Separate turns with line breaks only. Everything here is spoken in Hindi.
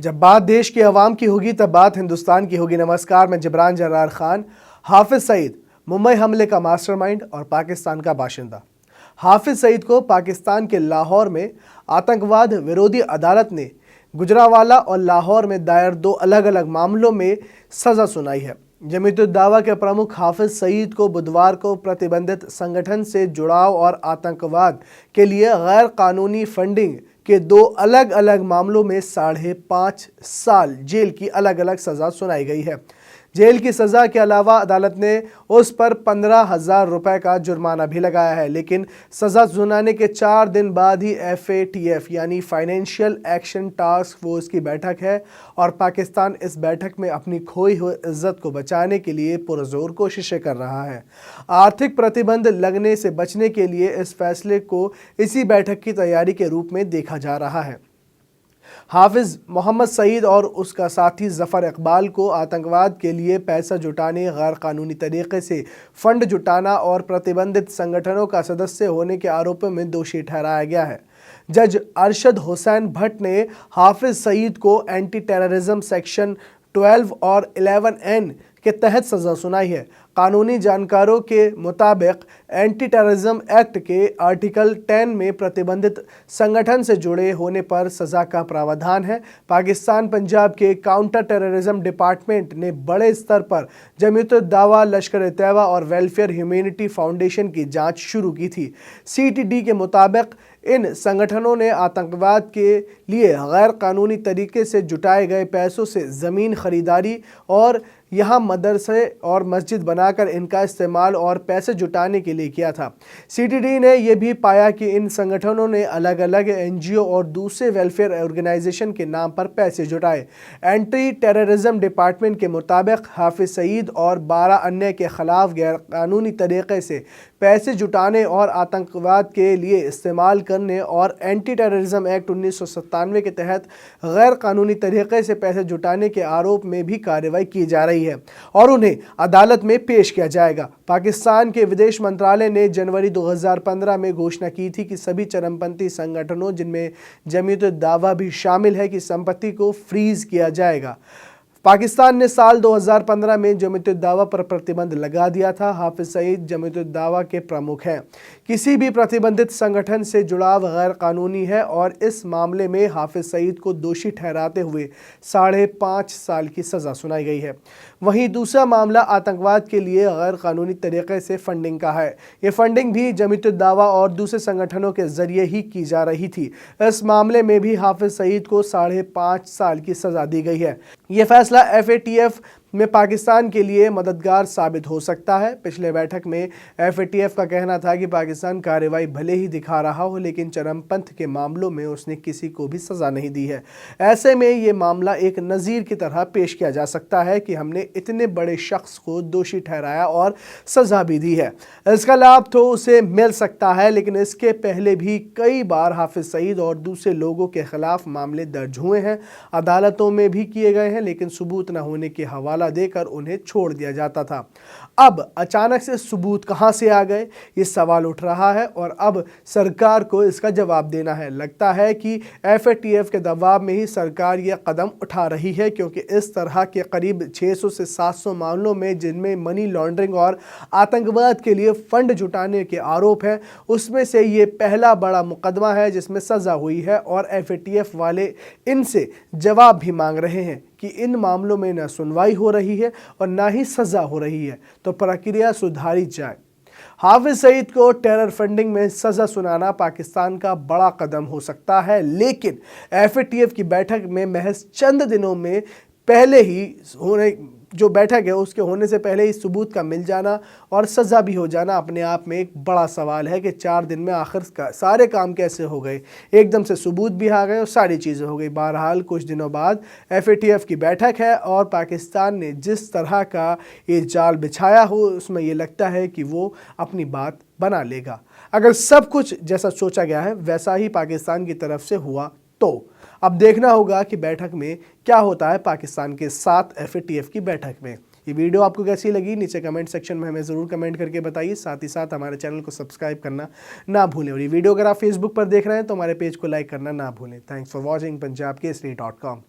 जब बात देश की आवाम की होगी तब बात हिंदुस्तान की होगी। नमस्कार, मैं जिब्रान जर्रार खान। हाफिज सईद मुंबई हमले का मास्टरमाइंड और पाकिस्तान का बाशिंदा। हाफिज सईद को पाकिस्तान के लाहौर में आतंकवाद विरोधी अदालत ने गुजरांवाला और लाहौर में दायर दो अलग अलग मामलों में सजा सुनाई है। जमीयत-उद-दावा के प्रमुख हाफिज सईद को बुधवार को प्रतिबंधित संगठन से जुड़ाव और आतंकवाद के लिए गैर कानूनी फंडिंग के दो अलग अलग मामलों में 5.5 साल जेल की अलग अलग सज़ा सुनाई गई है। जेल की सज़ा के अलावा अदालत ने उस पर 15,000 रुपये का जुर्माना भी लगाया है। लेकिन सज़ा सुनाने के 4 दिन बाद ही FATF यानी फाइनेंशियल एक्शन टास्क फोर्स की बैठक है और पाकिस्तान इस बैठक में अपनी खोई हुई इज्जत को बचाने के लिए पुरजोर कोशिशें कर रहा है। आर्थिक प्रतिबंध लगने से बचने के लिए इस फैसले को इसी बैठक की तैयारी के रूप में देखा जा रहा है। हाफिज मोहम्मद सईद और उसका साथी जफ़र इकबाल को आतंकवाद के लिए पैसा जुटाने, गैर कानूनी तरीके से फंड जुटाना और प्रतिबंधित संगठनों का सदस्य होने के आरोपों में दोषी ठहराया गया है। जज अरशद हुसैन भट्ट ने हाफिज सईद को एंटी टेररिज्म सेक्शन 12 और 11N के तहत सज़ा सुनाई है। कानूनी जानकारों के मुताबिक एंटी टेररिज्म एक्ट के आर्टिकल 10 में प्रतिबंधित संगठन से जुड़े होने पर सज़ा का प्रावधान है। पाकिस्तान पंजाब के काउंटर टेररिज्म डिपार्टमेंट ने बड़े स्तर पर जमीयत-उद-दावा, लश्कर-ए-तैयबा और वेलफेयर ह्यूमैनिटी फाउंडेशन की जांच शुरू की थी। CTD के मुताबिक इन संगठनों ने आतंकवाद के लिए गैर कानूनी तरीके से जुटाए गए पैसों से ज़मीन खरीदारी और यहाँ मदरसे और मस्जिद बनाकर इनका इस्तेमाल और पैसे जुटाने के लिए किया था। CTD ने यह भी पाया कि इन संगठनों ने अलग अलग NGO और दूसरे वेलफेयर ऑर्गेनाइजेशन के नाम पर पैसे जुटाए। एंटी टेररिज्म डिपार्टमेंट के मुताबिक हाफिज सईद और 12 अन्य के खिलाफ गैर कानूनी तरीके से पैसे जुटाने और आतंकवाद के लिए इस्तेमाल करने और एंटी टेररिज्म एक्ट 1997 के तहत गैर कानूनी तरीके से पैसे जुटाने के आरोप में भी कार्रवाई की जा रही है और उन्हें अदालत में पेश किया जाएगा। पाकिस्तान के विदेश मंत्रालय ने जनवरी 2015 में घोषणा की थी कि सभी चरमपंथी संगठनों, जिनमें जमीयत-उद-दावा भी शामिल है, की संपत्ति को फ्रीज किया जाएगा। पाकिस्तान ने साल 2015 में जमीयत-उद-दावा पर प्रतिबंध लगा दिया था। हाफिज सईद जमीयत-उद-दावा के प्रमुख हैं। किसी भी प्रतिबंधित संगठन से जुड़ाव गैर कानूनी है और इस मामले में हाफिज सईद को दोषी ठहराते हुए 5.5 साल की सज़ा सुनाई गई है। वहीं दूसरा मामला आतंकवाद के लिए गैर कानूनी तरीके से फंडिंग का है। ये फंडिंग भी जमीयत-उद-दावा और दूसरे संगठनों के जरिए ही की जा रही थी। इस मामले में भी हाफिज सईद को 5.5 साल की सज़ा दी गई है। ये फैसला FATF में पाकिस्तान के लिए मददगार साबित हो सकता है। पिछले बैठक में FATF का कहना था कि पाकिस्तान कार्रवाई भले ही दिखा रहा हो, लेकिन चरमपंथ के मामलों में उसने किसी को भी सज़ा नहीं दी है। ऐसे में ये मामला एक नज़ीर की तरह पेश किया जा सकता है कि हमने इतने बड़े शख्स को दोषी ठहराया और सज़ा भी दी है। इसका लाभ तो उसे मिल सकता है, लेकिन इसके पहले भी कई बार हाफिज सईद और दूसरे लोगों के खिलाफ मामले दर्ज हुए हैं, अदालतों में भी किए गए हैं, लेकिन सबूत न होने के हवाले देकर उन्हें छोड़ दिया जाता था। अब अचानक से सबूत कहां से आ गए, ये सवाल उठ रहा है और अब सरकार को इसका जवाब देना है। लगता है कि FATF के दबाव में ही सरकार यह कदम उठा रही है, क्योंकि इस तरह के करीब 600 से 700 मामलों में जिनमें मनी लॉन्ड्रिंग और आतंकवाद के लिए फंड जुटाने के आरोप हैं, उसमें से ये पहला बड़ा मुकदमा है जिसमें सज़ा हुई है और FATF वाले इनसे जवाब भी मांग रहे हैं कि इन मामलों में न सुनवाई हो रही है और ना ही सज़ा हो रही है, तो प्रक्रिया सुधारी जाए। हाफिज सईद को टेरर फंडिंग में सज़ा सुनाना पाकिस्तान का बड़ा कदम हो सकता है, लेकिन FATF की बैठक में महज चंद दिनों में पहले ही जो बैठक है उसके होने से पहले ही सबूत का मिल जाना और सज़ा भी हो जाना अपने आप में एक बड़ा सवाल है कि 4 दिन में आखिर सारे काम कैसे हो गए। एकदम से सबूत भी आ गए और सारी चीज़ें हो गई। बहरहाल कुछ दिनों बाद FATF की बैठक है और पाकिस्तान ने जिस तरह का ये जाल बिछाया हो, उसमें ये लगता है कि वो अपनी बात बना लेगा। अगर सब कुछ जैसा सोचा गया है वैसा ही पाकिस्तान की तरफ से हुआ तो अब देखना होगा कि बैठक में क्या होता है पाकिस्तान के साथ FATF की बैठक में। ये वीडियो आपको कैसी लगी नीचे कमेंट सेक्शन में हमें ज़रूर कमेंट करके बताइए। साथ ही साथ हमारे चैनल को सब्सक्राइब करना ना भूलें और ये वीडियो अगर आप फेसबुक पर देख रहे हैं तो हमारे पेज को लाइक करना ना भूलें। Thanks for watching Punjab केसरी.com।